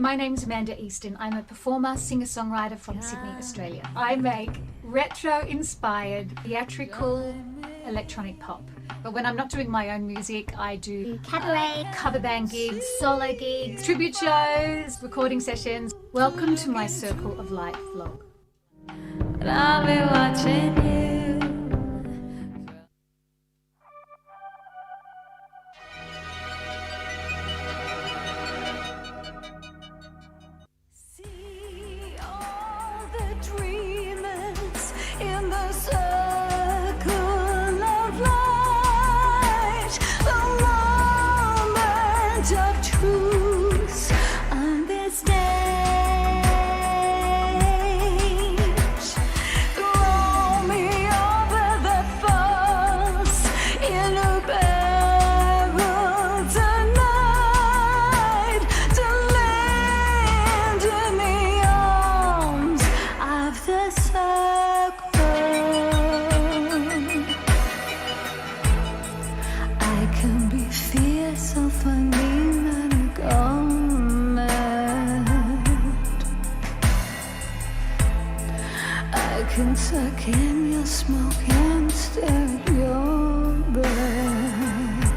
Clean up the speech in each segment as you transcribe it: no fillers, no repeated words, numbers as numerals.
my name's Amanda Easton. I'm a performer, singer-songwriter from Sydney, Australia. I make retro-inspired, theatrical, electronic pop. But when I'm not doing my own music, I do cabaret, cover band gigs, solo gigs, tribute shows, recording sessions. Welcome to my Circle of Light vlog. But I'll be watching you. See all the dreamers in the circle of light, the moment of truth on this stage. Throw me over the falls in a barrel tonight to land in the arms of the circle. I can be fierce of a mean garment. I can suck in your smoke and stare at your breath.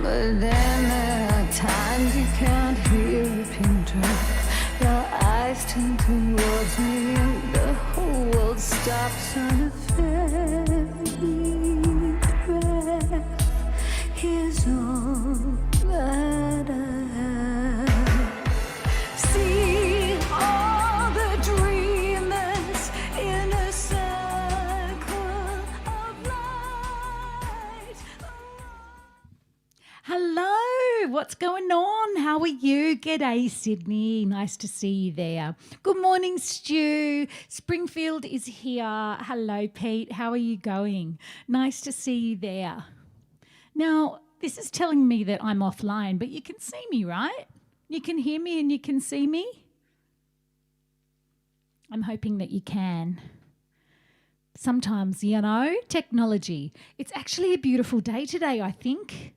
But then there are times you can't hear a pin drop. Your eyes turn towards me and the whole world stops on a very breath. Here's all that I have. See all the dreamers in a circle of light. Hello, what's going on? How are you? G'day, Sydney. Nice to see you there. Good morning, Stu. Springfield is here. Hello, Pete. How are you going? Nice to see you there. Now, this is telling me that I'm offline, but you can see me, right? You can hear me and you can see me? I'm hoping that you can. Sometimes, you know, technology. It's actually a beautiful day today, I think.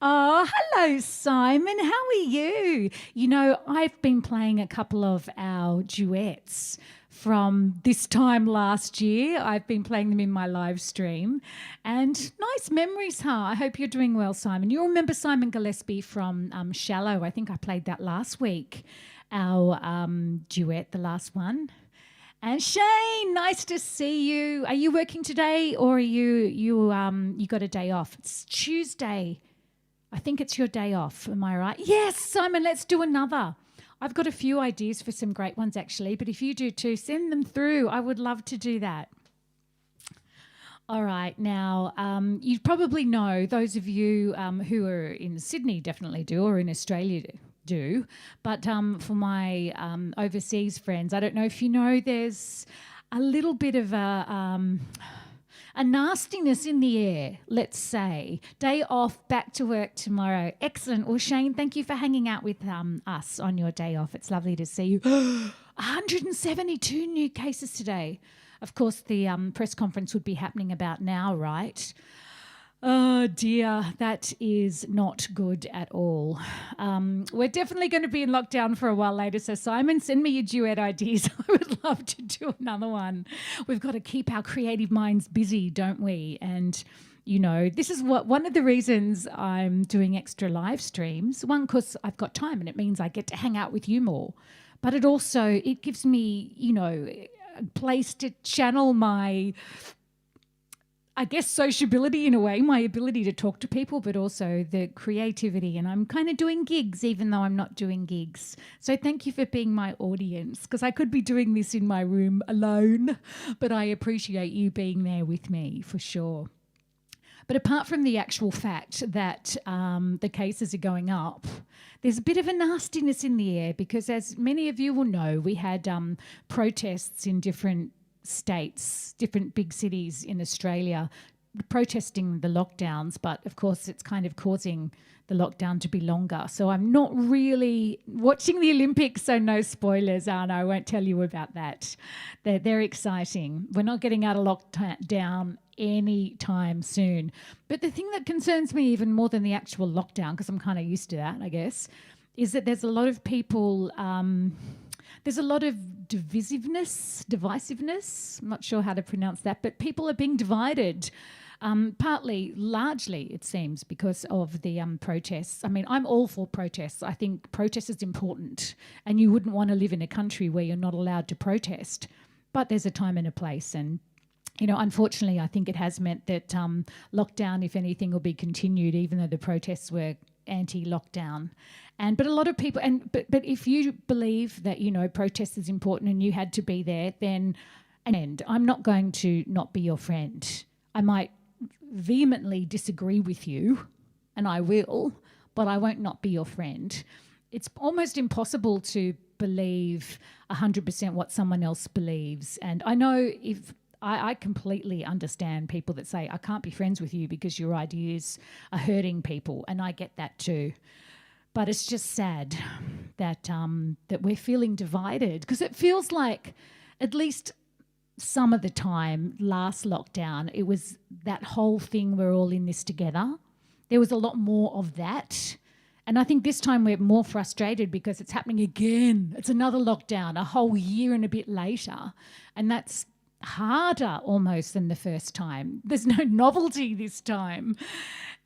Oh, hello, Simon. How are you? You know, I've been playing a couple of our duets from this time last year. I've been playing them in my live stream. And nice memories, huh? I hope you're doing well, Simon. You remember Simon Gillespie from Shallow? I think I played that last week, our duet, the last one. And Shane, nice to see you. Are you working today or are you got a day off? It's Tuesday. I think it's your day off. Am I right? Yes, Simon, let's do another. I've got a few ideas for some great ones actually, but if you do too, send them through. I would love to do that. All right, now you probably know, those of you who are in Sydney definitely do, or in Australia do, but for my overseas friends, I don't know if you know, there's a little bit of a nastiness in the air, let's say. Day off, back to work tomorrow. Excellent. Well, Shane, thank you for hanging out with us on your day off. It's lovely to see you. 172 new cases today. Of course, the press conference would be happening about now, right? Oh dear, that is not good at all. We're definitely going to be in lockdown for a while later, so Simon, send me your duet ideas. I would love to do another one. We've got to keep our creative minds busy, don't we? And, you know, this is one of the reasons I'm doing extra live streams. One, because I've got time and it means I get to hang out with you more. But it gives me, you know, a place to channel my, I guess, sociability in a way, my ability to talk to people, but also the creativity. And I'm kind of doing gigs, even though I'm not doing gigs. So thank you for being my audience, because I could be doing this in my room alone, but I appreciate you being there with me for sure. But apart from the actual fact that the cases are going up, there's a bit of a nastiness in the air because, as many of you will know, we had protests in different states, different big cities in Australia, protesting the lockdowns, but of course it's kind of causing the lockdown to be longer. So I'm not really watching the Olympics, so no spoilers, Anna. I won't tell you about that. They're exciting. We're not getting out of lockdown any time soon. But the thing that concerns me even more than the actual lockdown, because I'm kind of used to that, I guess, is that there's a lot of people, there's a lot of divisiveness. I'm not sure how to pronounce that, but people are being divided. Largely, it seems, because of the protests. I mean, I'm all for protests. I think protest is important, and you wouldn't want to live in a country where you're not allowed to protest. But there's a time and a place, and unfortunately, I think it has meant that lockdown, if anything, will be continued, even though the protests were anti-lockdown. But a lot of people, but if you believe that protest is important and you had to be there, then I'm not going to not be your friend. I might vehemently disagree with you, and I will, but I won't not be your friend. It's almost impossible to believe 100% what someone else believes. And I know if I completely understand people that say, I can't be friends with you because your ideas are hurting people, and I get that too. But it's just sad that that we're feeling divided, because it feels like, at least some of the time last lockdown, it was that whole thing, we're all in this together. There was a lot more of that. And I think this time we're more frustrated because it's happening again. It's another lockdown, a whole year and a bit later. And that's harder almost than the first time. There's no novelty this time.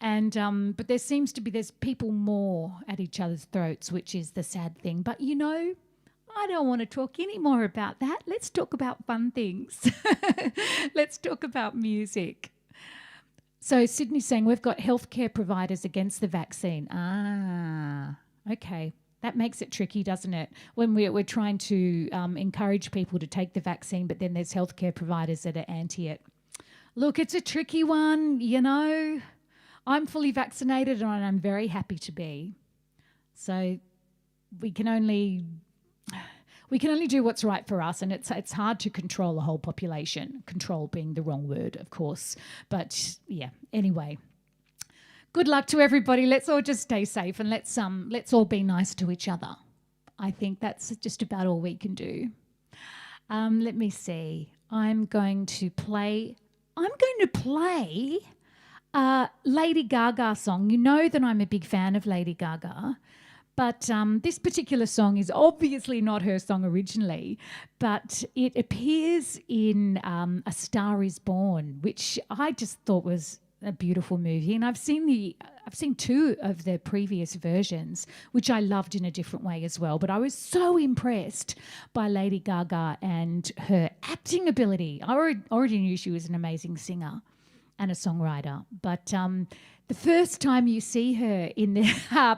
And but there's people more at each other's throats, which is the sad thing. But I don't want to talk any more about that. Let's talk about fun things. Let's talk about music. So Sydney's saying we've got healthcare providers against the vaccine. Okay. That makes it tricky, doesn't it? When we're trying to encourage people to take the vaccine, but then there's healthcare providers that are anti it. Look, it's a tricky one, I'm fully vaccinated and I'm very happy to be. So we can only do what's right for us, and it's hard to control the whole population. Control being the wrong word, of course. But yeah, anyway. Good luck to everybody. Let's all just stay safe, and let's all be nice to each other. I think that's just about all we can do. Let me see. I'm going to play a Lady Gaga song. You know that I'm a big fan of Lady Gaga. But this particular song is obviously not her song originally, but it appears in A Star Is Born, which I just thought was a beautiful movie. And I've seen two of the previous versions, which I loved in a different way as well. But I was so impressed by Lady Gaga and her acting ability. I already knew she was an amazing singer and a songwriter. But the first time you see her in the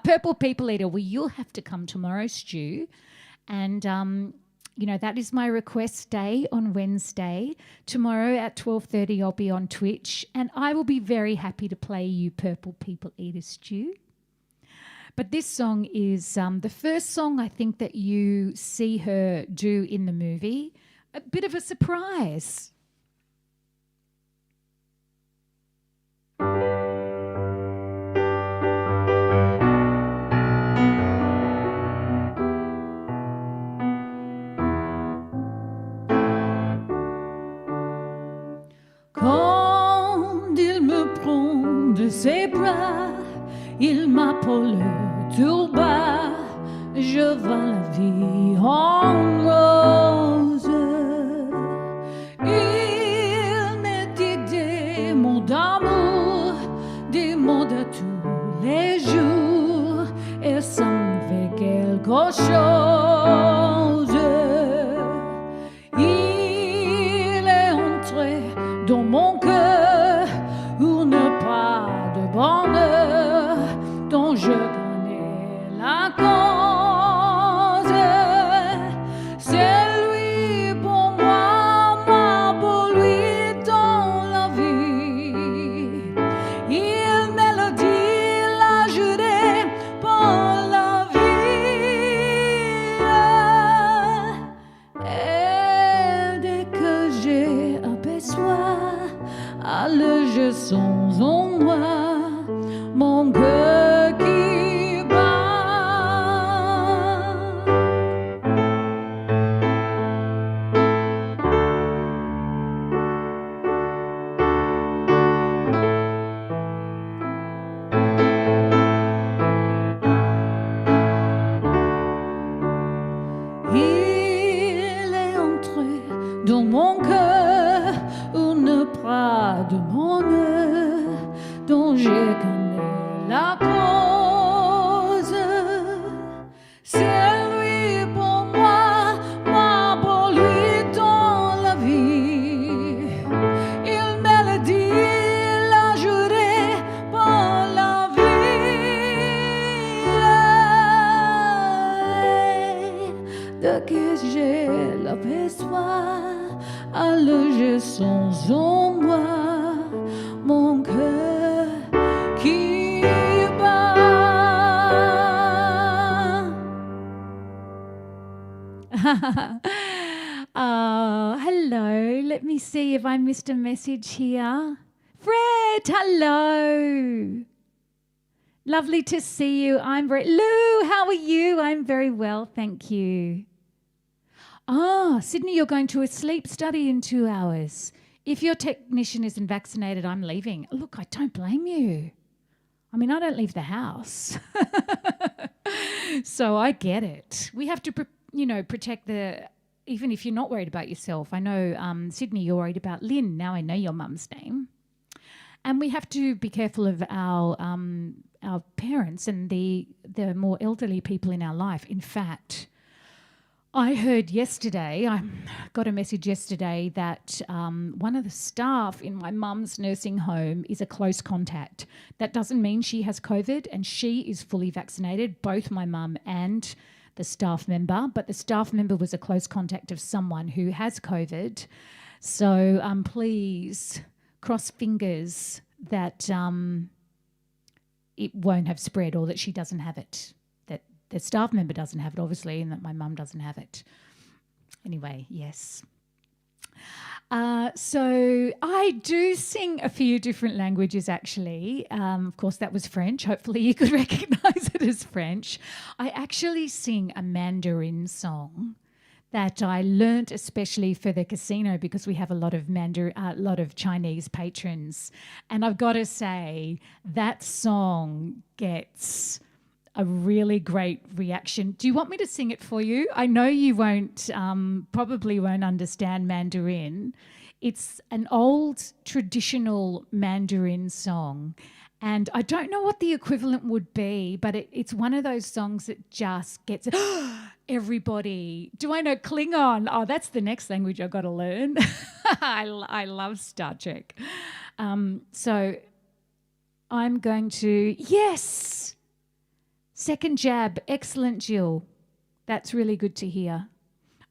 Purple People Eater, well, you'll have to come tomorrow, Stu. And, that is my request day on Wednesday. Tomorrow at 12:30 I'll be on Twitch, and I will be very happy to play you Purple People Eater, Stu. But this song is the first song I think that you see her do in the movie. A bit of a surprise. Quand il me prend de ses bras, il m'appelle tout bas, je vois la vie en rose. Il me dit des mots d'amour, des mots de tous les jours, et ça me fait quelque chose. Il est entré dans mon cœur pour ne pas de bonheur dont je connais la cause. C'est lui pour moi, moi pour lui dans la vie. Il me le dit, l'a juré pour la vie. Et dès que j'ai aperçois, alors je sens en moi mon cœur qui bat. de qui j'ai l'aperçoit à loger sans ombre mon cœur qui bat. Oh, hello. Let me see if I missed a message here. Fred, hello. Lovely to see you. Lou, how are you? I'm very well, thank you. Sydney, you're going to a sleep study in 2 hours. If your technician isn't vaccinated, I'm leaving. Look, I don't blame you. I mean, I don't leave the house. So I get it. We have to, protect even if you're not worried about yourself. I know, Sydney, you're worried about Lynn. Now I know your mum's name. And we have to be careful of our parents and the more elderly people in our life. In fact, I heard yesterday, I got a message yesterday that one of the staff in my mum's nursing home is a close contact. That doesn't mean she has COVID, and she is fully vaccinated, both my mum and the staff member, but the staff member was a close contact of someone who has COVID. So please cross fingers that it won't have spread, or that she doesn't have it, that the staff member doesn't have it, obviously, and that my mum doesn't have it. Anyway, yes. So I do sing a few different languages, actually. Of course, that was French. Hopefully you could recognise it as French. I actually sing a Mandarin song that I learnt especially for the casino, because we have a lot of Chinese patrons. And I've got to say, that song gets a really great reaction. Do you want me to sing it for you? I know you probably won't understand Mandarin. It's an old traditional Mandarin song. And I don't know what the equivalent would be, but it's one of those songs that just gets everybody. Do I know Klingon? Oh, that's the next language I've got to learn. I love Star Trek. So I'm going to, yes, second jab. Excellent, Jill. That's really good to hear.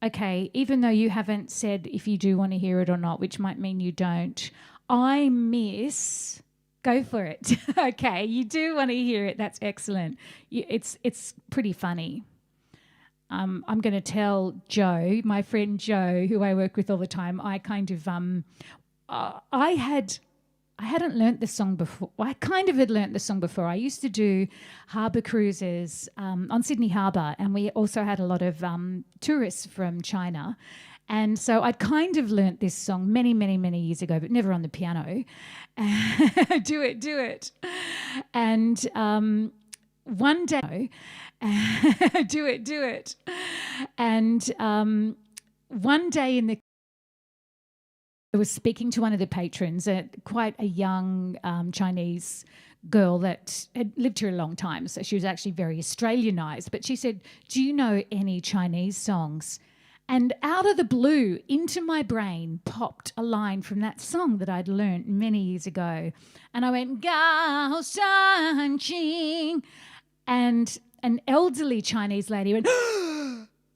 Okay, even though you haven't said if you do want to hear it or not, which might mean you don't, I miss... Go for it. Okay, you do want to hear it. That's excellent. It's pretty funny. I'm going to tell Joe, my friend Joe, who I work with all the time. I kind of I hadn't learnt the song before. I kind of had learnt the song before. I used to do harbour cruises on Sydney Harbour, and we also had a lot of tourists from China. And so I'd kind of learnt this song many, many, many years ago, but never on the piano. Do it. And one day, do it. And one day I was speaking to one of the patrons, quite a young Chinese girl that had lived here a long time. So she was actually very Australianised. But she said, "Do you know any Chinese songs?" And out of the blue, into my brain popped a line from that song that I'd learnt many years ago. And I went, Gao Shan Qing. And an elderly Chinese lady went,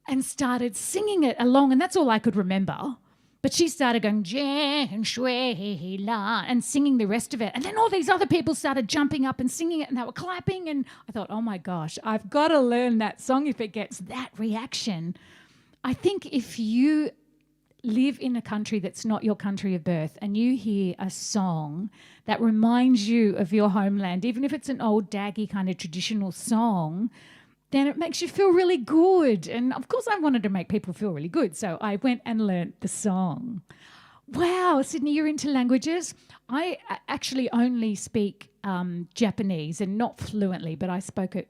and started singing it along. And that's all I could remember. But she started going, Jian Shui La, and singing the rest of it. And then all these other people started jumping up and singing it, and they were clapping. And I thought, oh my gosh, I've got to learn that song if it gets that reaction. I think if you live in a country that's not your country of birth and you hear a song that reminds you of your homeland, even if it's an old daggy kind of traditional song, then it makes you feel really good. And of course I wanted to make people feel really good, so I went and learnt the song. Wow, Sydney, you're into languages? I actually only speak Japanese, and not fluently, but I spoke it,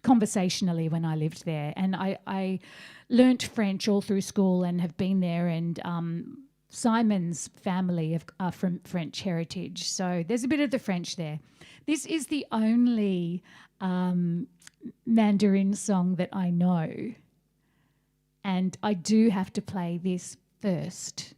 conversationally when I lived there. And I learnt French all through school and have been there, and Simon's family are from French heritage. So there's a bit of the French there. This is the only Mandarin song that I know. And I do have to play this first.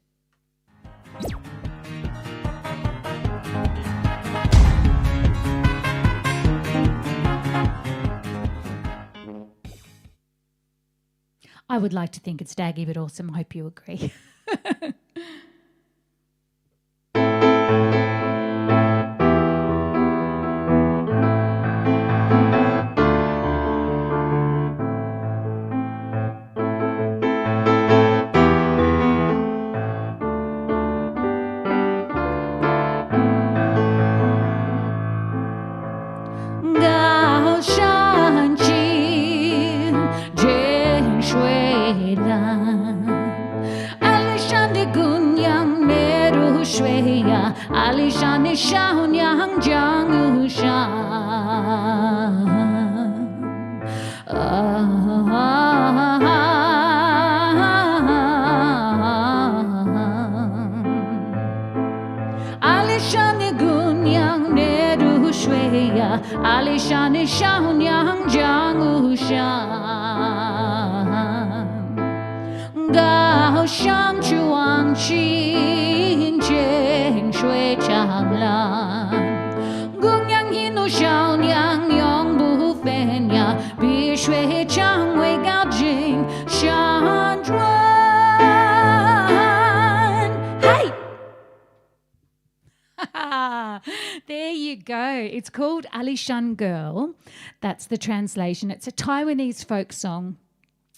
I would like to think it's daggy but awesome. I hope you agree. Alishani Shao Nyang Jang Shan Alishani Gunyang Neru Shweya Alishani Shao Nyang Jang Shan Gao Shang Chuang Qin Cheng Shui Chang Lan Gung Yang Hinu Shao Nyang Yong Bu Fen Ya Bi Shui Chang Wei Gao Jing Shan Zhuan. Hey! There you go. It's called Alishan Girl. That's the translation. It's a Taiwanese folk song.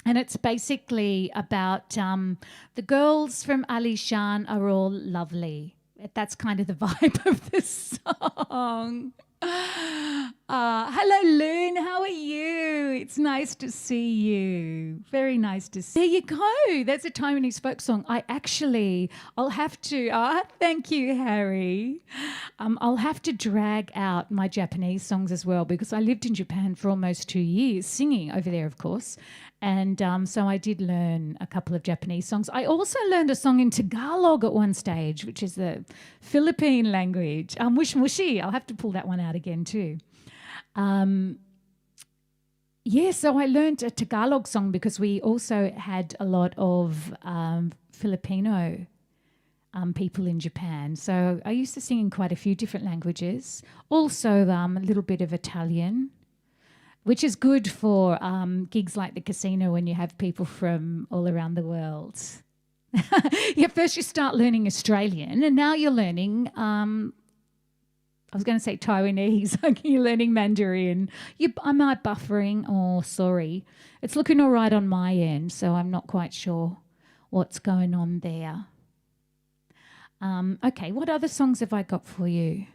And it's basically about the girls from Alishan are all lovely. That's kind of the vibe of the song. Hello, Loon. How are you? It's nice to see you. Very nice to see you. There you go. That's a Taiwanese folk song. I'll have to, thank you, Harry. I'll have to drag out my Japanese songs as well because I lived in Japan for almost 2 years, singing over there, of course. And so I did learn a couple of Japanese songs. I also learned a song in Tagalog at one stage, which is the Philippine language. Mush Mushi. I'll have to pull that one out again too. So I learned a Tagalog song because we also had a lot of Filipino people in Japan. So I used to sing in quite a few different languages. Also a little bit of Italian, which is good for gigs like the casino when you have people from all around the world. First you start learning Australian and now you're learning, I was going to say Taiwanese, you're learning Mandarin. Am I buffering? Oh, sorry. It's looking all right on my end, so I'm not quite sure what's going on there. Okay, what other songs have I got for you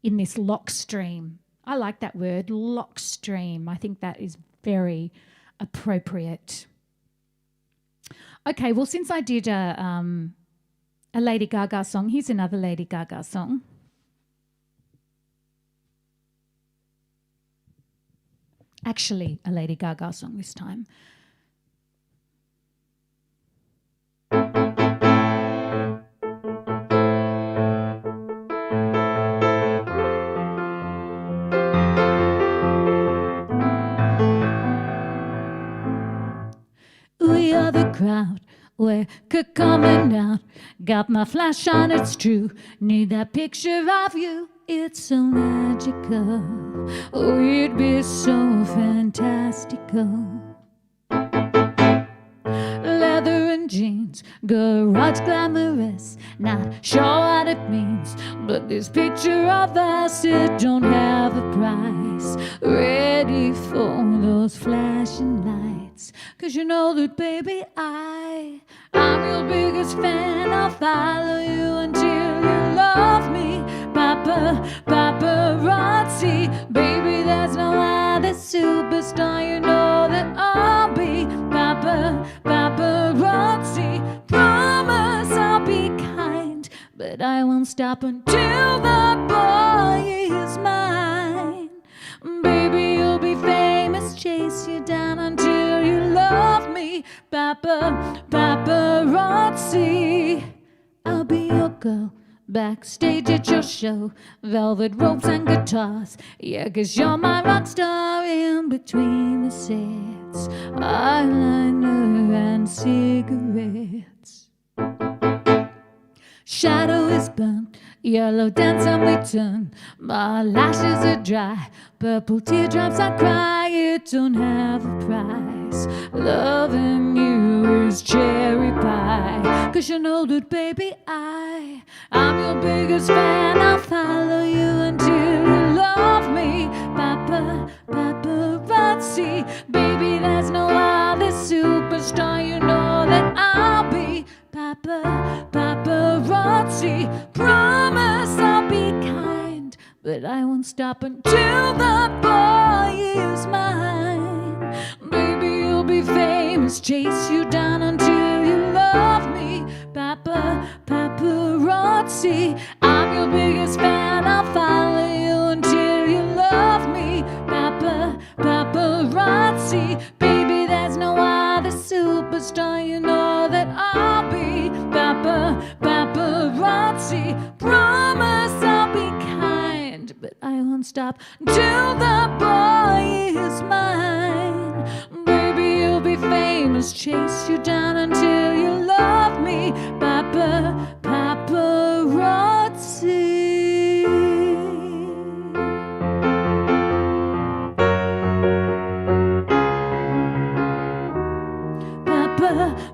in this lock stream? I like that word, lock stream. I think that is very appropriate. Okay, well, since I did a Lady Gaga song, here's another Lady Gaga song. Actually, a Lady Gaga song this time. We are the crowd, we're coming out. Got my flash on, it's true. Need that picture of you, it's so magical. We'd be so fantastical. Leather and jeans, garage glamorous. Not sure what it means, but this picture of us, it don't have a price. Ready for those flashing lights. 'Cause you know that, baby, I'm your biggest fan. I'll follow you until you love me. Paparazzi, baby, there's no other superstar. You know that I'll be paparazzi. Promise I'll be kind, but I won't stop until the boy is mine. Baby, you'll be famous, chase you down until you love me. Paparazzi, I'll be your girl. Backstage at your show, velvet ropes and guitars. Yeah, 'cause you're my rock star in between the sets. Eyeliner and cigarettes. Shadow is burnt Yellow dance and we turn, my lashes are dry, purple teardrops I cry, it don't have a price. Loving you is cherry pie, 'cause you know that baby I'm your biggest fan. I'll follow you until you love me. Paparazzi, baby there's no other superstar, you know that I'll be paparazzi. Promise I'll be kind, but I won't stop until the boy is mine. Baby you'll be famous, chase you down until you love me. Paparazzi, I'm your biggest fan. I'll follow you until you love me. Paparazzi, baby there's no other superstar, you know that I'll be paparazzi. Promise I'll be kind, but I won't stop until the boy is mine. Baby you'll be famous, chase you down until you love me. Paparazzi.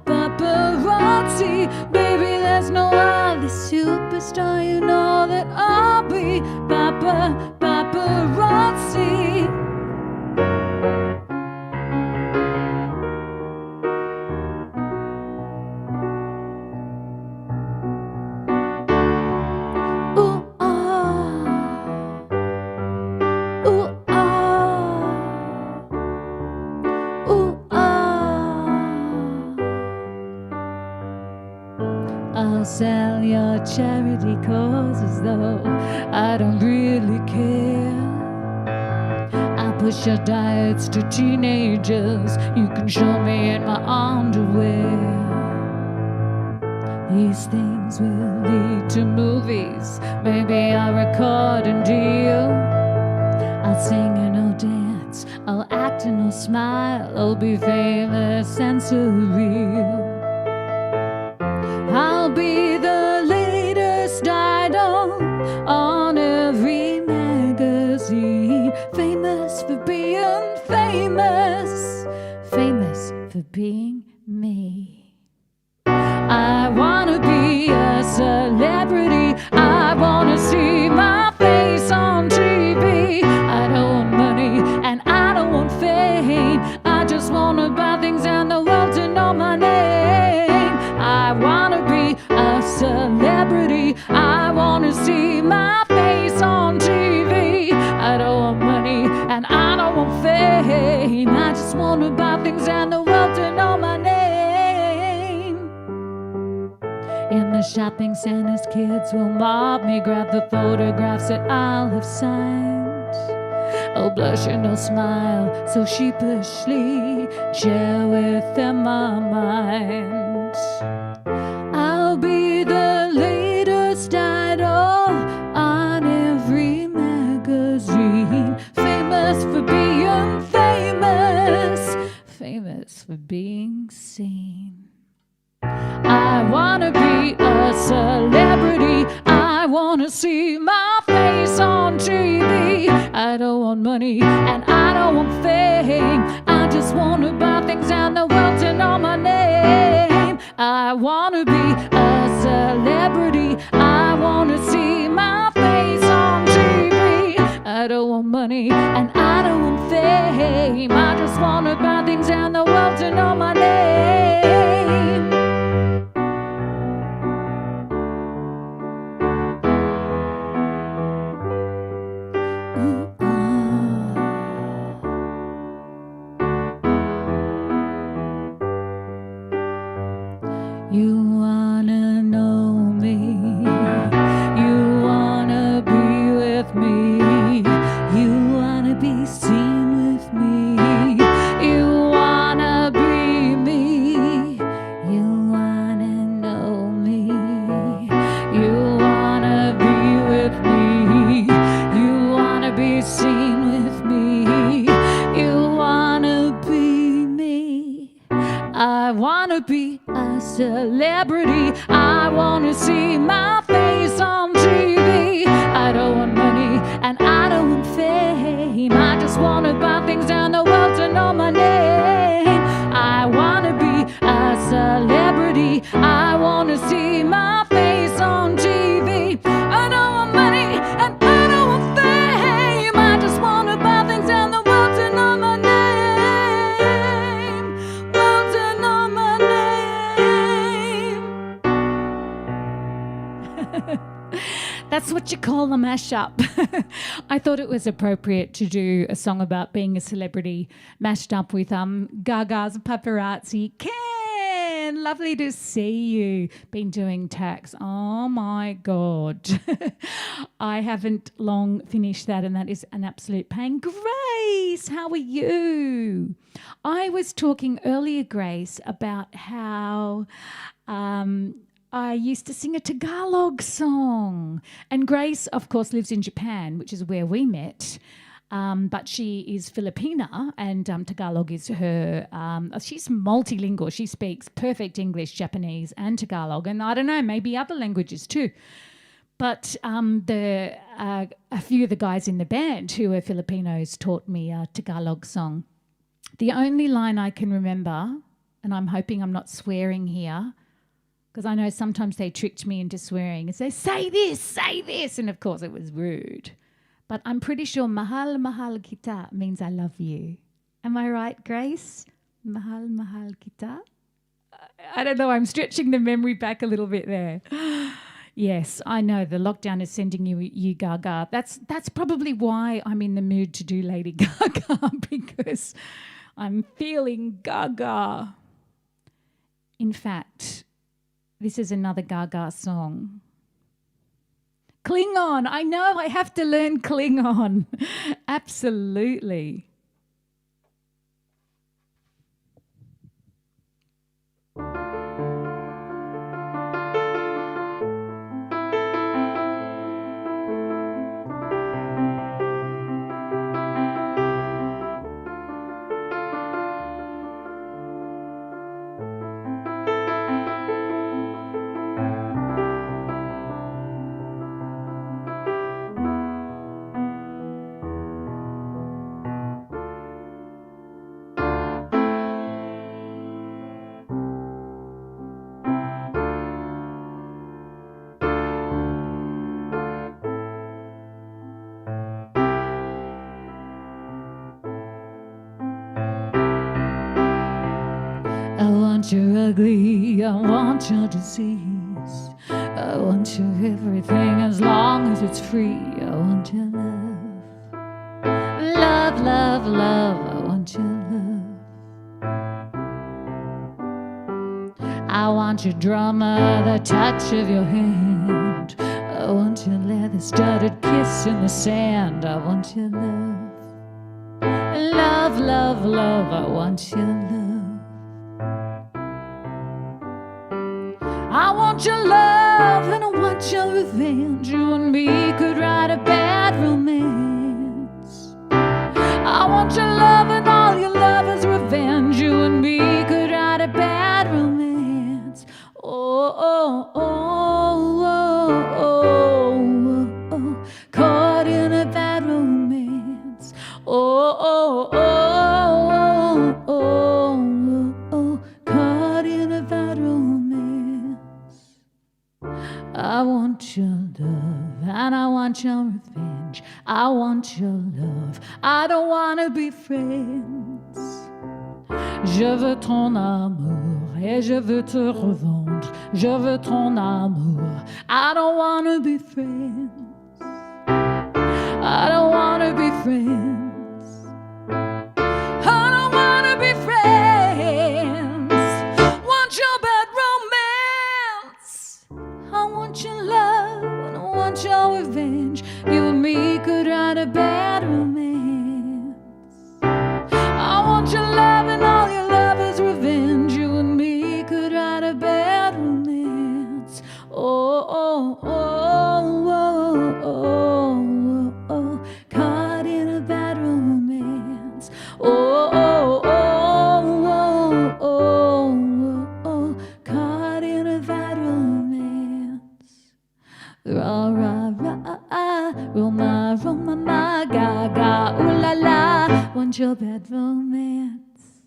Paparazzi, baby there's no other superstar, you know that I'll be paparazzi. Ooh ah, ooh ah, ooh ah. I'll sell your charity causes though I don't really care. I'll push your diets to teenagers, you can show me in my underwear. These things will lead to movies, maybe I'll record and deal. I'll sing and I'll dance, I'll act and I'll smile, I'll be famous and surreal. I'll be the latest idol on every magazine, famous for being famous, famous for being me. I wanna be a celebrity, I wanna see my face on TV. I don't want money and I don't want fame, I just wanna buy things and the world to know my name. I wanna be a celebrity, I wanna see my face on TV. I don't want money and I don't want fame, I just wanna buy things and the world to know my name. In the shopping centers, kids will mob me, grab the photographs that I'll have signed. I'll blush and I'll smile so sheepishly, share with them my mind. I'll be the latest idol on every magazine, famous for being famous, famous for being seen. I wanna be a celebrity, I wanna see my face on TV. I don't want money and I don't want fame, I just wanna buy things and the world to know my name. I wanna be a celebrity, I wanna see my face on TV. I don't want money and I don't want fame, I just wanna buy things and the world to know my name. You wanna know me, you wanna be with me, you wanna be seen with me, you wanna be me, you wanna know me, you wanna be with me, you wanna be seen with me, you wanna be me. I wanna be a celebrity, I wanna see my face face on TV. I don't want money and I don't want fame. I just want to buy things down the world to know my name. I want to be a celebrity. I want to see my face on TV. I don't want money and I don't want fame. I just want to buy things down the world to know my name. World to know my name. That's what you call a mashup. I thought it was appropriate to do a song about being a celebrity mashed up with Gaga's Paparazzi. Ken, lovely to see you. Been doing tax. Oh my God. I haven't long finished that, and that is an absolute pain. Grace, how are you? I was talking earlier, Grace, about how I used to sing a Tagalog song. And Grace, of course, lives in Japan, which is where we met. But she is Filipina, and Tagalog is her. She's multilingual. She speaks perfect English, Japanese, and Tagalog. And I don't know, maybe other languages too. But a few of the guys in the band who are Filipinos taught me a Tagalog song. The only line I can remember, and I'm hoping I'm not swearing here, because I know sometimes they tricked me into swearing and say this, and of course it was rude. But I'm pretty sure mahal kita means I love you. Am I right, Grace? Mahal kita? I don't know, I'm stretching the memory back a little bit there. Yes, I know the lockdown is sending you Gaga. That's probably why I'm in the mood to do Lady Gaga, because I'm feeling Gaga. In fact, this is another Gaga song. Klingon. I know, I have to learn Klingon. Absolutely. I want your ugly, I want your disease, I want your everything as long as it's free. I want your love, love, love, love, I want your love. I want your drama, the touch of your hand, I want your leather studded kiss in the sand. I want your love, love, love, love, I want your love. I want your love and I want your revenge. You and me could write a bad romance. I want your love and all your lovers' revenge. You and me could write a bad romance. Oh, oh, oh, oh, oh, oh, oh. Caught in a bad romance. Oh, oh, oh, oh, oh, oh, caught in a bad romance. I want your love and I want your revenge. I want your love, I don't want to be friends. Je veux ton amour et je veux te revendre. Je veux ton amour, I don't want to be friends. I don't want to be friends. I don't want to be friends. Want your bad romance. I want your love and I want your revenge. You and me could write a bad romance. I want your love and all your lovers' revenge. You and me could write a bad romance. Oh, oh, oh, oh, oh, oh, oh. Caught in a bad real bad romance.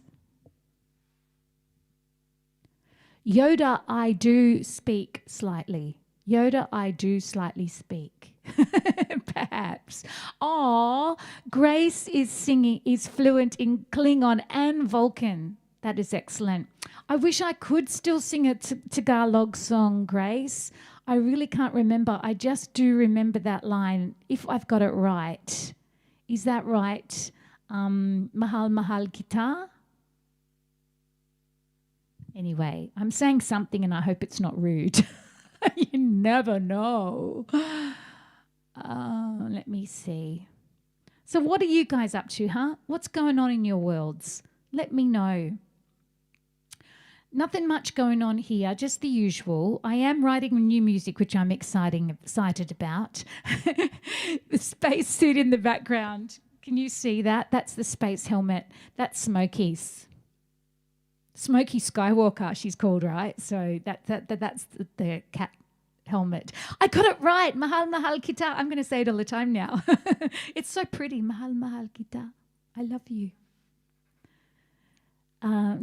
Yoda, I do speak slightly. Yoda, I do slightly speak. Perhaps. Oh, Grace is fluent in Klingon and Vulcan. That is excellent. I wish I could still sing a Tagalog song, Grace. I really can't remember. I just do remember that line, if I've got it right. Is that right? Mahal mahal kita? Anyway, I'm saying something and I hope it's not rude. You never know. Let me see. So what are you guys up to, huh? What's going on in your worlds? Let me know. Nothing much going on here, just the usual. I am writing new music, which I'm excited about. The spacesuit in the background. Can you see that? That's the space helmet. That's Smokey's. Smokey Skywalker, she's called, right? So that's the cat helmet. I got it right. Mahal mahal kita. I'm going to say it all the time now. It's so pretty. Mahal mahal kita. I love you.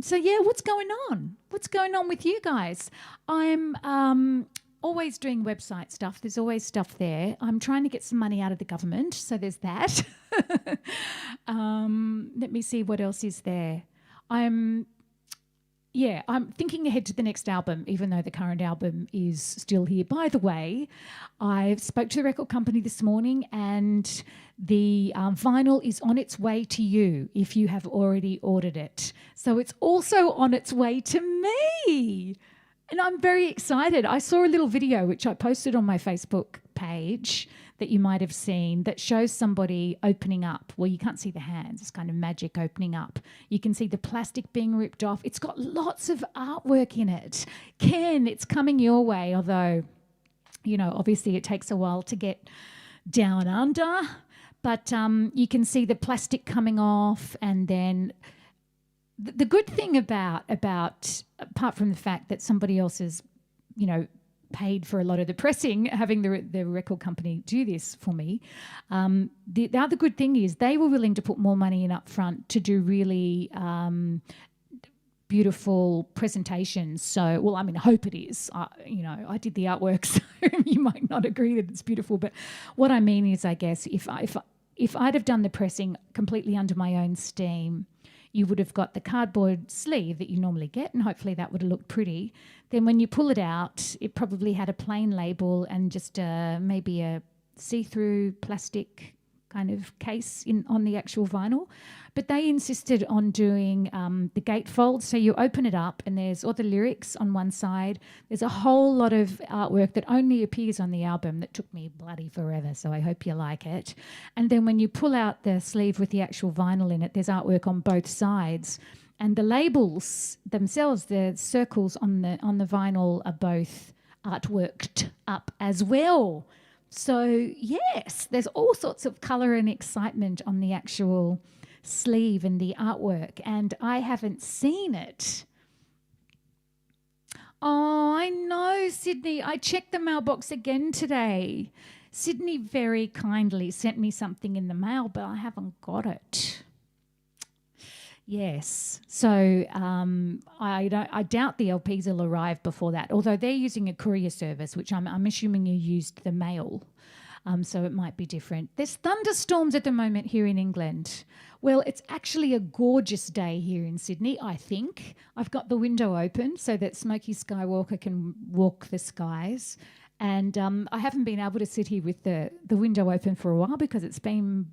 So yeah, what's going on? What's going on with you guys? I'm always doing website stuff. There's always stuff there. I'm trying to get some money out of the government, so there's that. Let me see what else is there. I'm thinking ahead to the next album, even though the current album is still here. By the way, I spoke to the record company this morning and the vinyl is on its way to you if you have already ordered it. So it's also on its way to me. And I'm very excited. I saw a little video which I posted on my Facebook page that you might have seen that shows somebody opening up. Well, you can't see the hands. It's kind of magic opening up. You can see the plastic being ripped off. It's got lots of artwork in it. Ken, it's coming your way, although, obviously it takes a while to get down under. But you can see the plastic coming off, and then the good thing about apart from the fact that somebody else has, paid for a lot of the pressing, having the record company do this for me. The other good thing is they were willing to put more money in up front to do really beautiful presentations. So, well, I mean, I hope it is. I did the artwork, so you might not agree that it's beautiful. But what I mean is, I guess, if I'd have done the pressing completely under my own steam, you would have got the cardboard sleeve that you normally get, and hopefully that would have looked pretty. Then when you pull it out, it probably had a plain label and just maybe a see-through plastic kind of case on the actual vinyl. But they insisted on doing the gatefold. So you open it up and there's all the lyrics on one side. There's a whole lot of artwork that only appears on the album that took me bloody forever. So I hope you like it. And then when you pull out the sleeve with the actual vinyl in it, there's artwork on both sides. And the labels themselves, the circles on the vinyl are both artworked up as well. So, yes, there's all sorts of colour and excitement on the actual sleeve and the artwork, and I haven't seen it. Oh, I know, Sydney. I checked the mailbox again today. Sydney very kindly sent me something in the mail, but I haven't got it. Yes. So I doubt the LPs will arrive before that, although they're using a courier service, which I'm assuming you used the mail. So it might be different. There's thunderstorms at the moment here in England. Well, it's actually a gorgeous day here in Sydney, I think. I've got the window open so that Smokey Skywalker can walk the skies. And I haven't been able to sit here with the window open for a while because it's been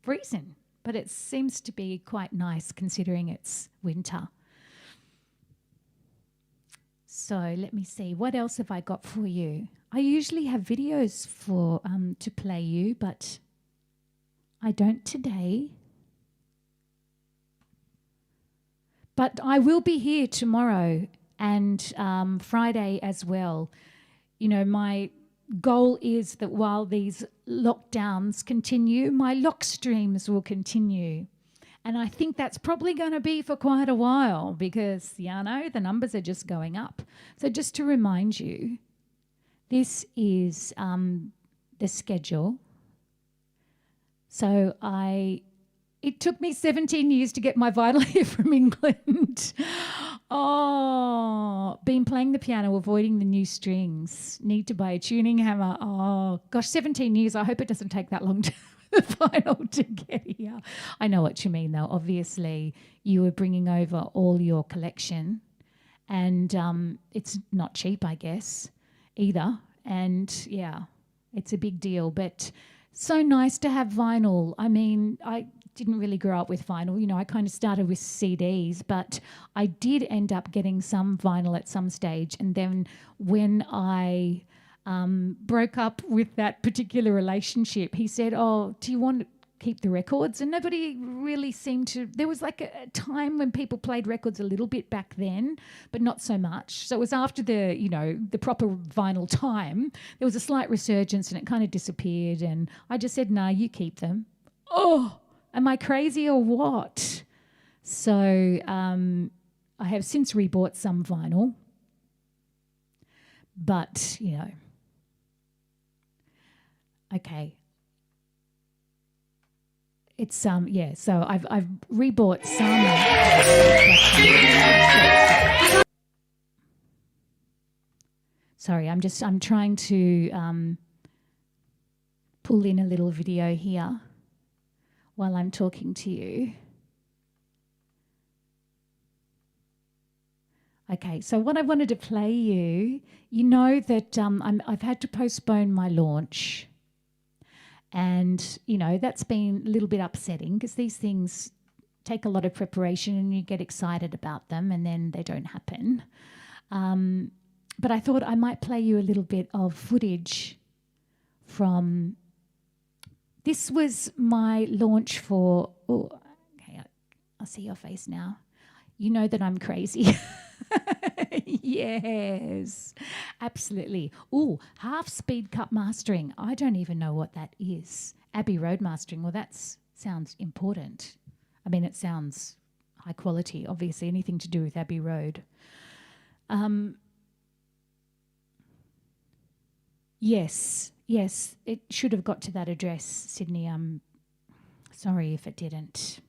freezing. But it seems to be quite nice considering it's winter. So let me see. What else have I got for you? I usually have videos for to play you, but I don't today. But I will be here tomorrow and Friday as well. My goal is that while these lockdowns continue, my lock streams will continue. And I think that's probably going to be for quite a while because, the numbers are just going up. So just to remind you, this is the schedule. So It took me 17 years to get my vinyl here from England. Oh, been playing the piano, avoiding the new strings. Need to buy a tuning hammer. Oh, gosh, 17 years. I hope it doesn't take that long to the vinyl to get here. I know what you mean, though. Obviously, you were bringing over all your collection, and it's not cheap, I guess, either. And, yeah, it's a big deal. But so nice to have vinyl. I mean, I didn't really grow up with vinyl. You know, I kind of started with CDs, but I did end up getting some vinyl at some stage. And then when I broke up with that particular relationship, he said, oh, do you want to keep the records? And nobody really seemed to. There was like a time when people played records a little bit back then, but not so much. So it was after the, you know, the proper vinyl time. There was a slight resurgence and it kind of disappeared. And I just said, nah, you keep them. Oh, am I crazy or what? So I have since rebought some vinyl, but, you know, okay. It's yeah, so I've rebought some. Sorry, I'm trying to pull in a little video here while I'm talking to you. Okay, so what I wanted to play you, you know that I've had to postpone my launch. And, you know, that's been a little bit upsetting because these things take a lot of preparation and you get excited about them and then they don't happen. But I thought I might play you a little bit of footage from... This was my launch for... Oh, okay, I'll see your face now. You know that I'm crazy. Yes, absolutely. Oh, half-speed cut mastering. I don't even know what that is. Abbey Road mastering. Well, that sounds important. I mean, it sounds high quality, obviously, anything to do with Abbey Road. Yes, it should have got to that address, Sydney. Sorry if it didn't.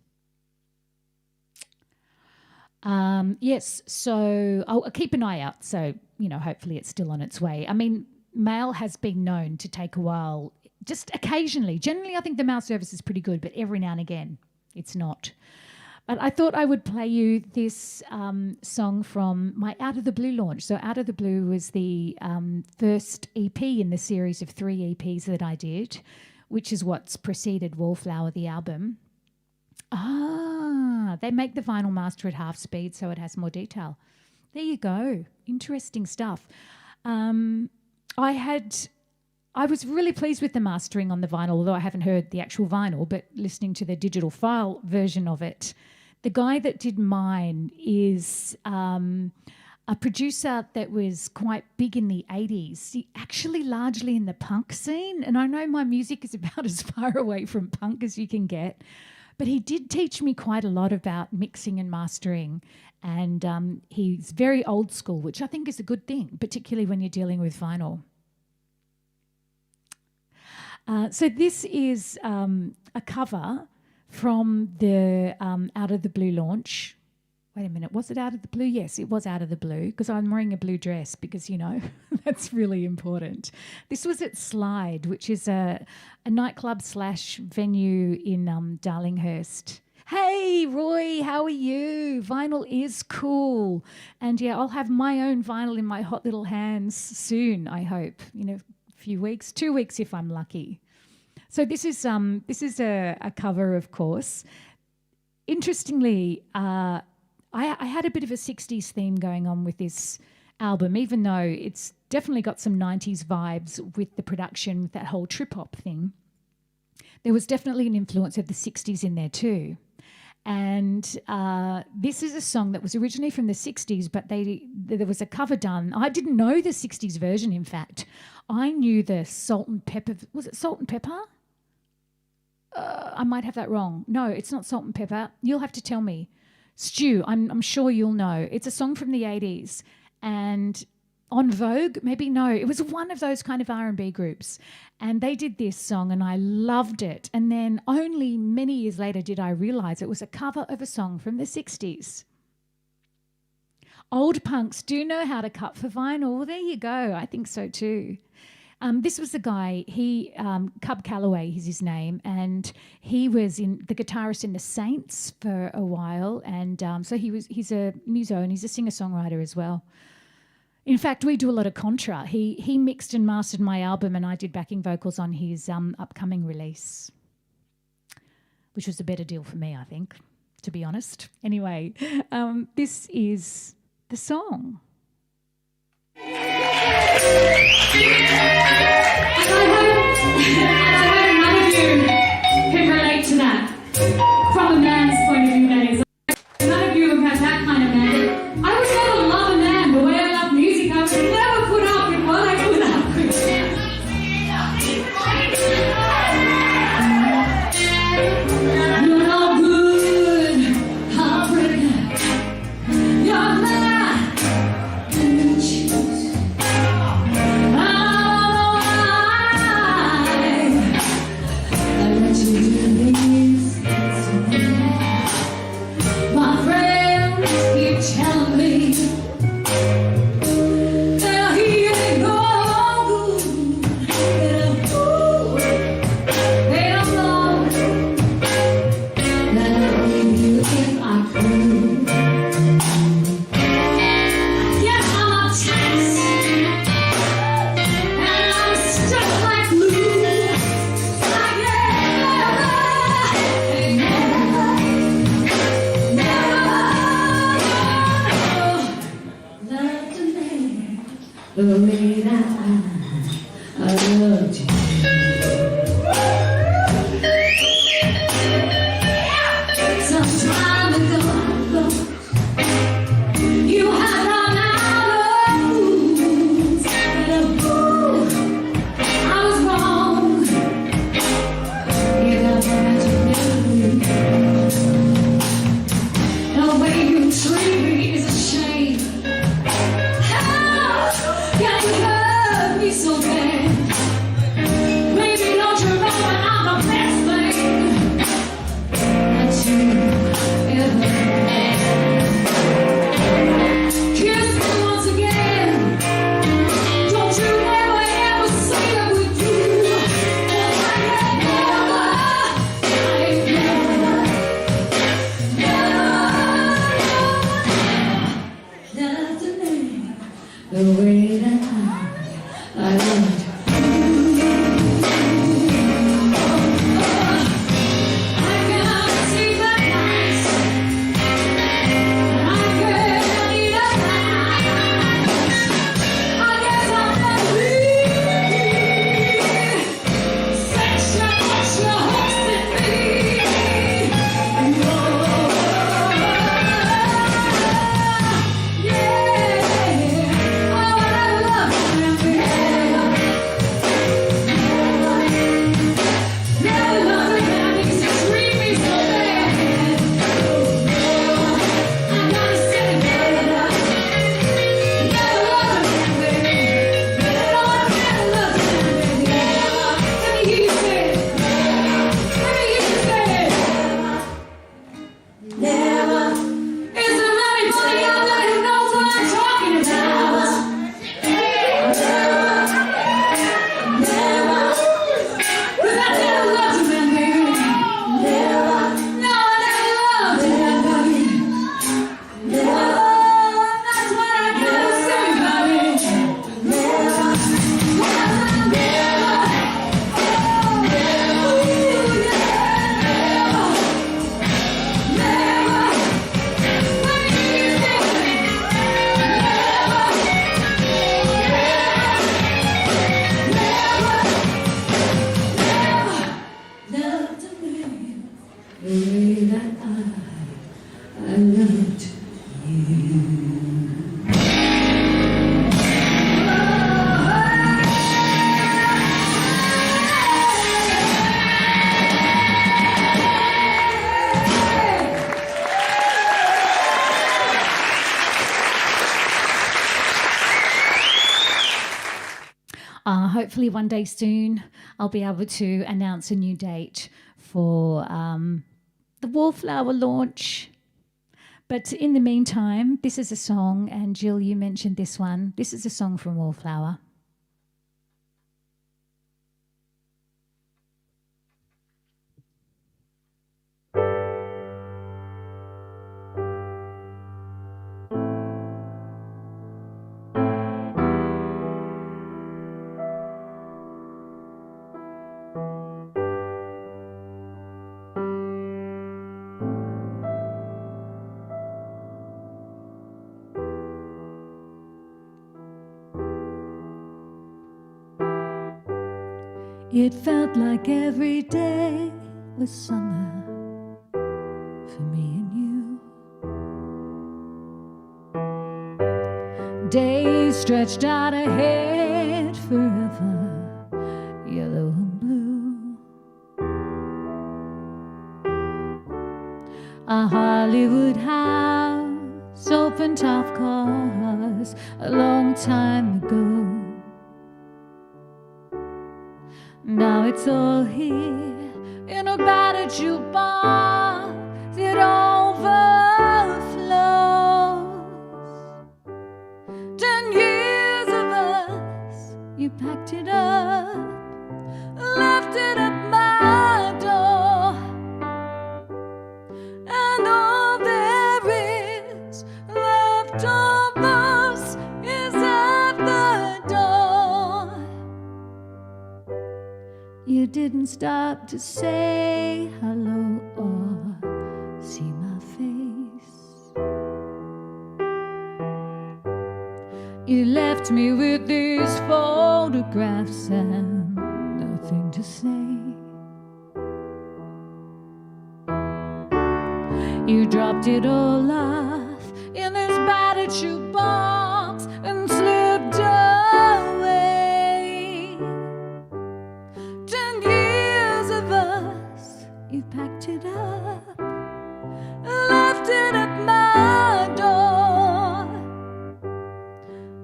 Yes, so I'll keep an eye out. So, you know, hopefully it's still on its way. I mean, mail has been known to take a while, just occasionally. Generally, I think the mail service is pretty good, but every now and again, it's not. But I thought I would play you this song from my Out of the Blue launch. So Out of the Blue was the first EP in the series of 3 EPs that I did, which is what's preceded Wallflower, the album. They make the vinyl master at half speed so it has more detail. There you go. Interesting stuff. I was really pleased with the mastering on the vinyl, although I haven't heard the actual vinyl, but listening to the digital file version of it. The guy that did mine is a producer that was quite big in the 80s, actually largely in the punk scene. And I know my music is about as far away from punk as you can get. But he did teach me quite a lot about mixing and mastering, and he's very old school, which I think is a good thing, particularly when you're dealing with vinyl. So this is a cover from the Out of the Blue launch. Wait a minute, was it Out of the Blue? Yes, it was Out of the Blue, because I'm wearing a blue dress because, you know, that's really important. This was at Slide, which is a nightclub / venue in Darlinghurst. Hey, Roy, how are you? Vinyl is cool. And, yeah, I'll have my own vinyl in my hot little hands soon, I hope, in a few weeks, 2 weeks if I'm lucky. So this is a cover, of course. Interestingly, I had a bit of a 60s theme going on with this album, even though it's definitely got some 90s vibes with the production, with that whole trip-hop thing. There was definitely an influence of the 60s in there too. And this is a song that was originally from the 60s, but there was a cover done. I didn't know the 60s version, in fact. I knew the Salt and Pepper. Was it Salt and Pepper? I might have that wrong. No, it's not Salt and Pepper. You'll have to tell me. Stew, I'm sure you'll know. It's a song from the 80s, and On Vogue, maybe, no, it was one of those kind of R&B groups, and they did this song and I loved it. And then only many years later did I realise it was a cover of a song from the 60s. Old punks do know how to cut for vinyl. Well, there you go. I think so too. This was the guy, Cub Calloway is his name, and he was the guitarist in the Saints for a while, and so he's a muso and he's a singer-songwriter as well. In fact, we do a lot of contra. He mixed and mastered my album and I did backing vocals on his upcoming release, which was a better deal for me, I think, to be honest. Anyway, this is the song. And I hope none of you can relate to that. From a man's point of view, that is. None of you have had that kind of man. I would never love a man the way I love music. I would never put up with what I put up with. You're no good, heartbreaker. You're mad, and you choose. The way that I loved you. Some time ago, you had run out of moves. And I was wrong. You got magic memory. The way you treat me is a shame. So bad. Maybe don't you know that I'm the best thing that you ever had. Kiss me once again. Don't you ever, ever say that we do. Never the way that I want. Hopefully one day soon I'll be able to announce a new date for the Wallflower launch. But in the meantime, this is a song, and Jill, you mentioned this one. This is a song from Wallflower. It felt like every day was summer for me and you. Days stretched out ahead forever, yellow and blue. A Hollywood house, open top cars, a long time ago. Now it's all here in a battered jukebox. It overflows. 10 years of us, you packed it up, left it at my door, and all there is left of us is at the door. You didn't stop to say hello or see my face. You left me with these photographs and nothing to say. You dropped it all off in this battered shoebox and slipped away. 10 years of us, you packed it up, left it at my door,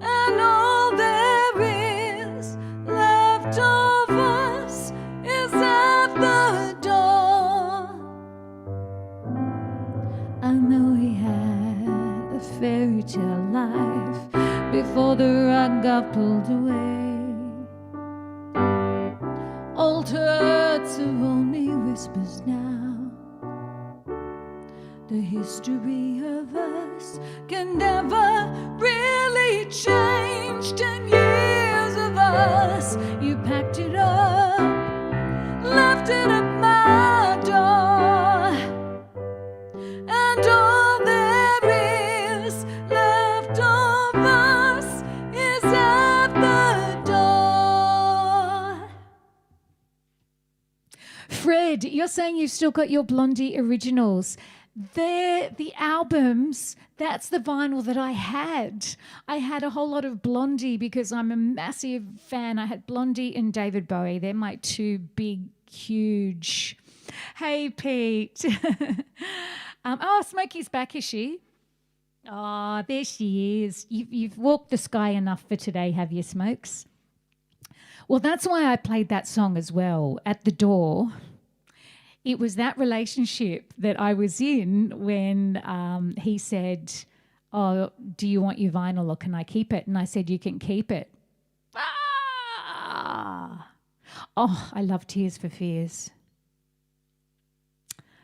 and all there is left of us is at the door. I know we had a fairy tale life before the rug got pulled away. Old hurts are only whispers now. The history of us can never really change. 10 years of us, you packed it up, left it at my door, and all there is left of us is at the door. Fred, you're saying you've still got your Blondie originals. They're the albums. That's the vinyl that I had. I had a whole lot of Blondie because I'm a massive fan. I had Blondie and David Bowie. They're my two big, huge. Hey, Pete. Smokey's back, is she? Oh, there she is. You've walked the sky enough for today, have you, Smokes? Well, that's why I played that song as well at the door. It was that relationship that I was in when he said, oh, do you want your vinyl or can I keep it? And I said, you can keep it. Ah! Oh, I love Tears for Fears.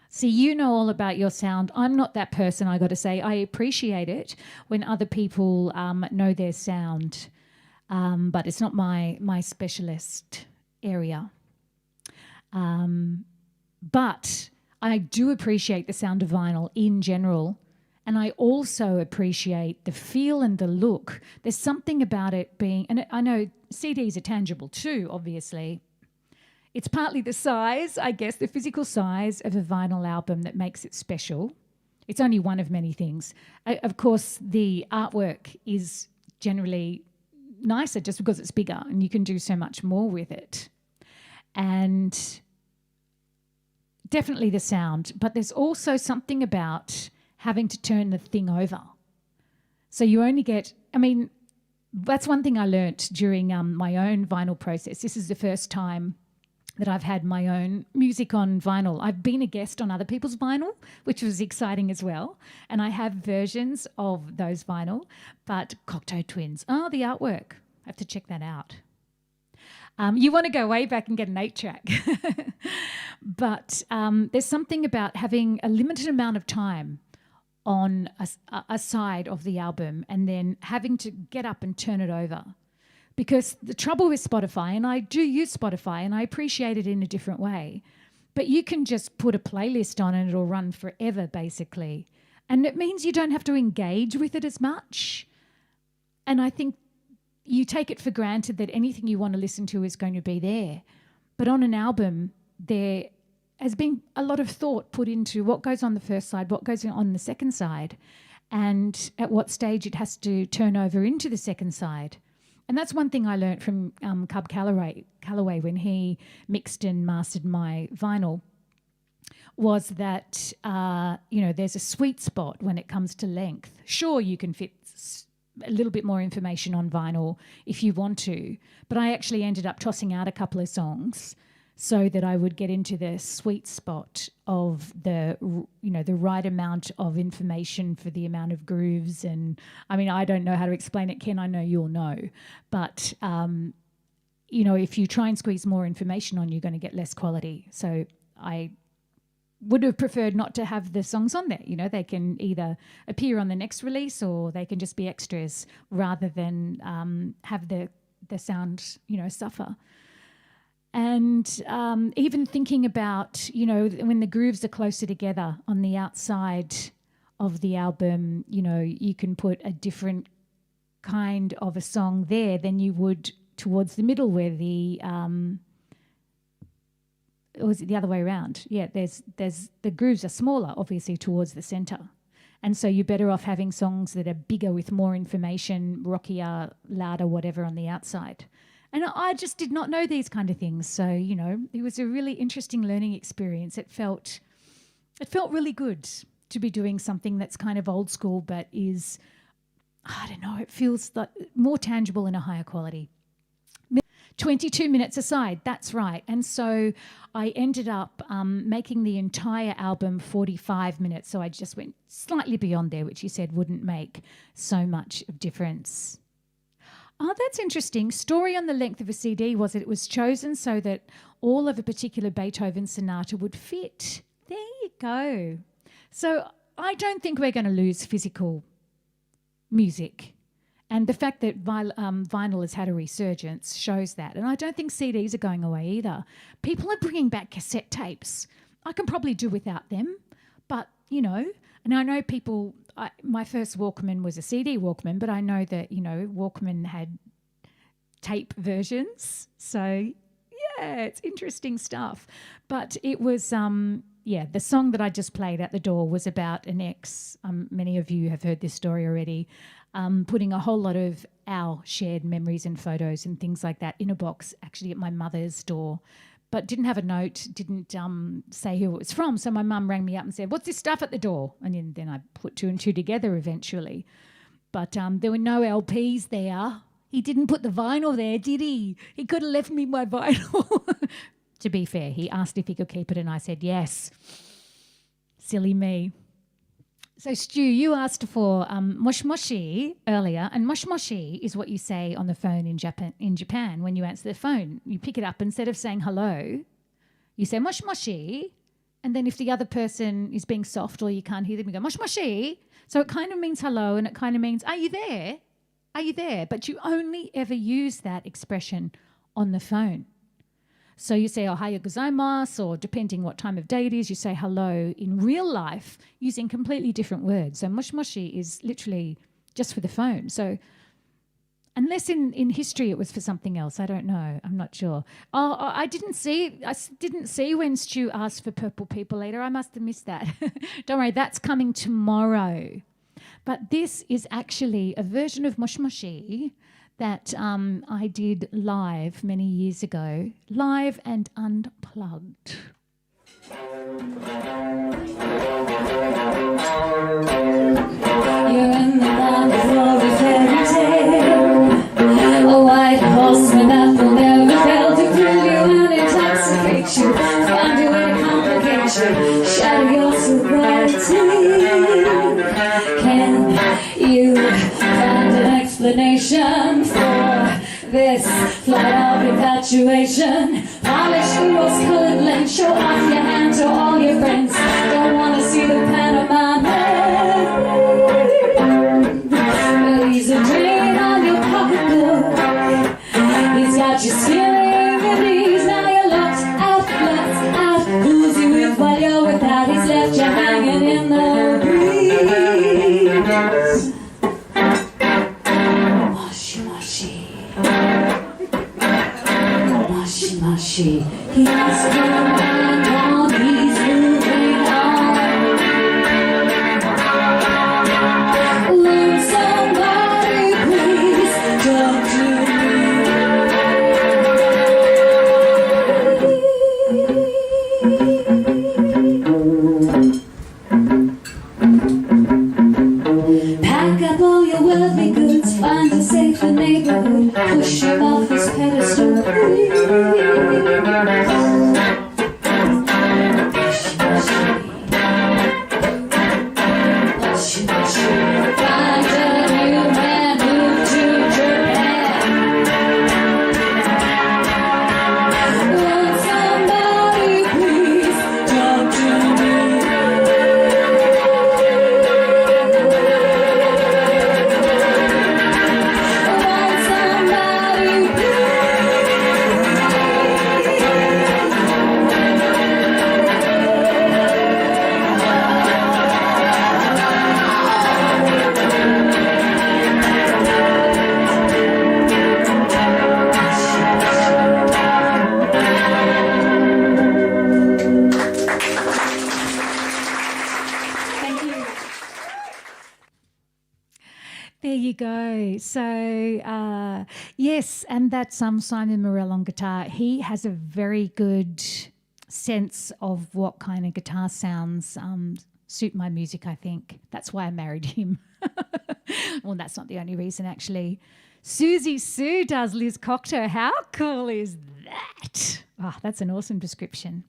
See, you know all about your sound. I'm not that person, I got to say. I appreciate it when other people know their sound, but it's not my specialist area. But I do appreciate the sound of vinyl in general, and I also appreciate the feel and the look. There's something about it being, and I know CDs are tangible too, obviously. It's partly the size, I guess, the physical size of a vinyl album that makes it special. It's only one of many things. Of course, the artwork is generally nicer just because it's bigger and you can do so much more with it. And definitely the sound, but there's also something about having to turn the thing over. So you only get, that's one thing I learnt during my own vinyl process. This is the first time that I've had my own music on vinyl. I've been a guest on other people's vinyl, which was exciting as well. And I have versions of those vinyl, but Cocteau Twins, the artwork, I have to check that out. You want to go way back and get an 8-track. But there's something about having a limited amount of time on a side of the album and then having to get up and turn it over. Because the trouble with Spotify, and I do use Spotify and I appreciate it in a different way, but you can just put a playlist on and it'll run forever basically. And it means you don't have to engage with it as much. And I think you take it for granted that anything you want to listen to is going to be there. But on an album, there has been a lot of thought put into what goes on the first side, what goes on the second side, and at what stage it has to turn over into the second side. And that's one thing I learnt from Cub Calloway when he mixed and mastered my vinyl, was that, there's a sweet spot when it comes to length. Sure, you can fit a little bit more information on vinyl if you want to, but I actually ended up tossing out a couple of songs so that I would get into the sweet spot of the right amount of information for the amount of grooves. And I mean, I don't know how to explain it, Ken, I know you'll know. But, if you try and squeeze more information on, you're going to get less quality. So I would have preferred not to have the songs on there. They can either appear on the next release or they can just be extras rather than have the sound, suffer. And even thinking about, when the grooves are closer together on the outside of the album, you can put a different kind of a song there than you would towards the middle where or was it the other way around? Yeah, there's the grooves are smaller, obviously, towards the centre. And so you're better off having songs that are bigger with more information, rockier, louder, whatever on the outside. And I just did not know these kind of things. So, it was a really interesting learning experience. It felt really good to be doing something that's kind of old school, but is, I don't know, it feels like more tangible and a higher quality. 22 minutes aside, that's right. And so I ended up making the entire album 45 minutes. So I just went slightly beyond there, which you said wouldn't make so much of difference. Oh, that's interesting. Story on the length of a CD was that it was chosen so that all of a particular Beethoven sonata would fit. There you go. So I don't think we're going to lose physical music. And the fact that vinyl has had a resurgence shows that. And I don't think CDs are going away either. People are bringing back cassette tapes. I can probably do without them. But, and I know people, my first Walkman was a CD Walkman, but I know that, Walkman had tape versions. So, yeah, it's interesting stuff. But it was, the song that I just played at the door was about an ex. Many of you have heard this story already. Putting a whole lot of our shared memories and photos and things like that in a box actually at my mother's door, but didn't have a note, didn't say who it was from. So my mum rang me up and said, "What's this stuff at the door?" And then I put two and two together eventually. But there were no LPs there. He didn't put the vinyl there, did he? He could have left me my vinyl. To be fair, he asked if he could keep it and I said yes. Silly me. So, Stu, you asked for mosh moshi earlier, and mosh moshi is what you say on the phone in Japan when you answer the phone. You pick it up, instead of saying hello, you say mosh moshi, and then if the other person is being soft or you can't hear them, you go mosh moshi. So it kind of means hello, and it kind of means, are you there? Are you there? But you only ever use that expression on the phone. So you say ohayou gozaimasu, or depending what time of day it is, you say hello in real life using completely different words. So moshi moshi is literally just for the phone. So unless in history it was for something else, I don't know. I'm not sure. Oh, I didn't see when Stu asked for Purple People Eater. I must have missed that. Don't worry, that's coming tomorrow. But this is actually a version of moshi moshi that I did live many years ago, live and unplugged. You're in the land of fairy tale. explanation for this flight of infatuation. Polish the rose-colored lens, show off your hand to all your friends. Don't wanna see the Panama Man, but he's a drain on your pocketbook. He's got you stealing your knees, now you're locked out. Who's he with while you're without? He's left you hanging in the breeze. Mushy, mushy. Mushy, mushy. He's going on, he's moving on. Will somebody please talk to pack up all your worldly goods, find a safer neighborhood, push him off his pedestal. Find a new man, move to Japan. Won't somebody please talk to me? Won't somebody Thank you. There you go. So, yes, and that's Simon Morell on guitar. He has a very good sense of what kind of guitar sounds suit my music, I think. That's why I married him. Well, that's not the only reason, actually. Susie Sue does Liz Cocteau. How cool is that? Oh, that's an awesome description.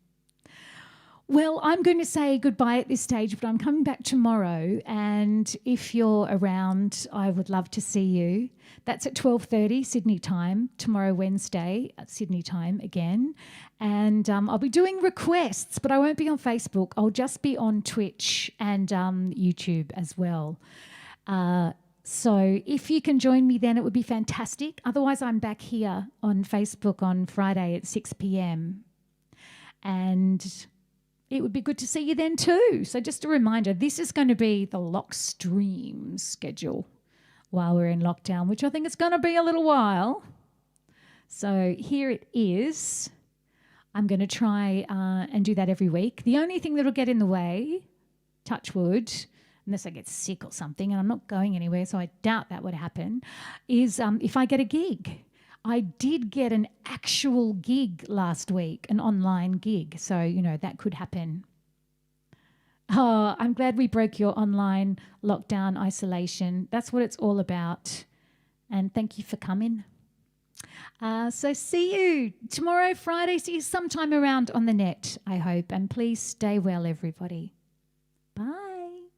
Well, I'm going to say goodbye at this stage, but I'm coming back tomorrow, and if you're around, I would love to see you. That's at 12:30 Sydney time, tomorrow Wednesday at Sydney time again. And I'll be doing requests, but I won't be on Facebook. I'll just be on Twitch and YouTube as well. So if you can join me then, it would be fantastic. Otherwise, I'm back here on Facebook on Friday at 6 p.m. And it would be good to see you then too. So just a reminder, this is going to be the lock stream schedule while we're in lockdown, which I think is going to be a little while. So here it is. I'm going to try and do that every week. The only thing that'll get in the way, touch wood, unless I get sick or something, and I'm not going anywhere, so I doubt that would happen, is if I get a gig. I did get an actual gig last week, an online gig. So, you know, that could happen. Oh, I'm glad we broke your online lockdown isolation. That's what it's all about. And thank you for coming. So see you tomorrow, Friday. See you sometime around on the net, I hope. And please stay well, everybody. Bye.